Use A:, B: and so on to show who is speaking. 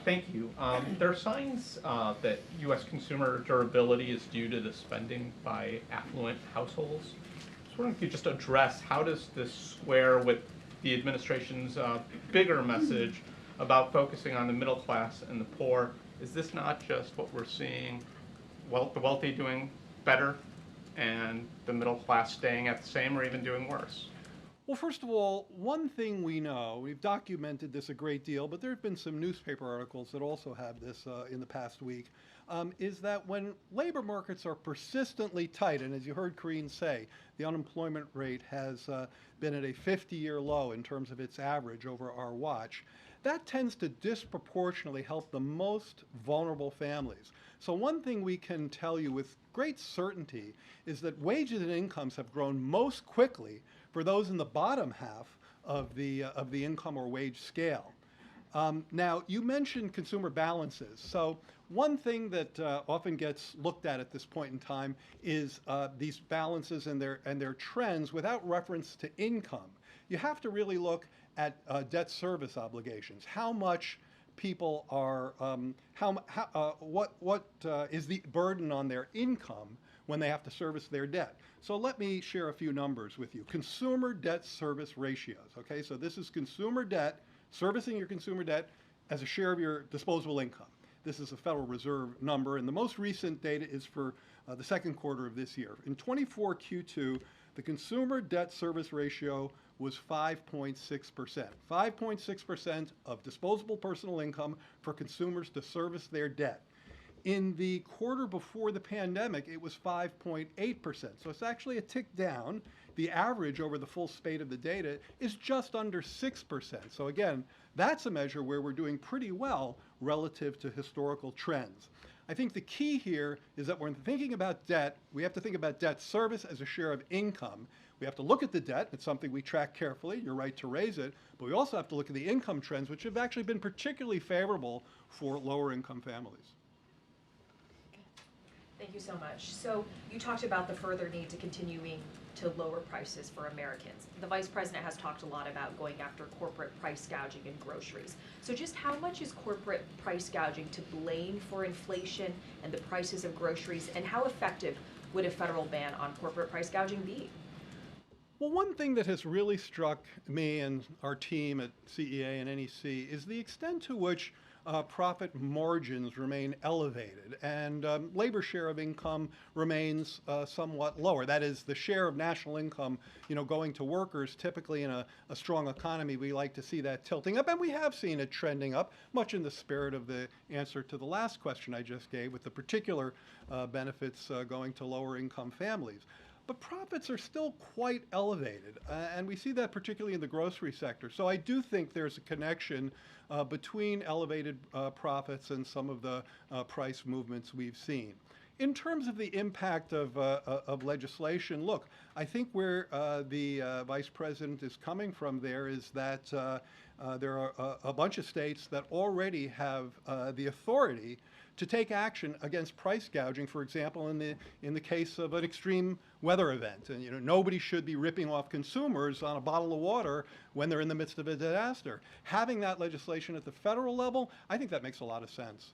A: Thank you. There are signs that U.S. consumer durability is due to the spending by affluent households. I was wondering if you just address how does this square with the administration's bigger message about focusing on the middle class and the poor? Is this not just what we're seeing, the wealthy doing better and the middle class staying at the same or even doing worse?
B: Well, first of all, one thing we know, we've documented this a great deal, but there have been some newspaper articles that also have this in the past week, is that when labor markets are persistently tight, and as you heard Karine say, the unemployment rate has been at a 50-year low in terms of its average over our watch, that tends to disproportionately help the most vulnerable families. So one thing we can tell you with great certainty is that wages and incomes have grown most quickly for those in the bottom half of the income or wage scale. Now, you mentioned consumer balances. So one thing that often gets looked at this point in time is these balances and their trends without reference to income. You have to really look at debt service obligations. How much people are, what is the burden on their income when they have to service their debt. So let me share a few numbers with you. Consumer debt service ratios, okay? So this is consumer debt, servicing your consumer debt as a share of your disposable income. This is a Federal Reserve number, and the most recent data is for the second quarter of this year. In 24 Q2, the consumer debt service ratio was 5.6%. 5.6% of disposable personal income for consumers to service their debt. In the quarter before the pandemic, it was 5.8%. So it's actually a tick down. The average over the full spate of the data is just under 6%. So again, that's a measure where we're doing pretty well relative to historical trends. I think the key here is that when thinking about debt, we have to think about debt service as a share of income. We have to look at the debt. It's something we track carefully. You're right to raise it. But we also have to look at the income trends, which have actually been particularly favorable for lower income families.
C: Thank you so much. So you talked about the further need to continuing to lower prices for Americans. The Vice President has talked a lot about going after corporate price gouging in groceries. So just how much is corporate price gouging to blame for inflation and the prices of groceries, and how effective would a federal ban on corporate price gouging be?
B: Well, one thing that has really struck me and our team at CEA and NEC is the extent to which profit margins remain elevated and labor share of income remains somewhat lower. That is, the share of national income, going to workers. Typically in a strong economy, we like to see that tilting up, and we have seen it trending up, much in the spirit of the answer to the last question I just gave, with the particular benefits going to lower income families. But profits are still quite elevated, and we see that particularly in the grocery sector. So I do think there's a connection between elevated profits and some of the price movements we've seen. In terms of the impact of legislation, look, I think where the Vice President is coming from there is that there are a bunch of states that already have the authority to take action against price gouging, for example, in the case of an extreme weather event. And nobody should be ripping off consumers on a bottle of water when they're in the midst of a disaster. Having that legislation at the federal level, I think that makes a lot of sense.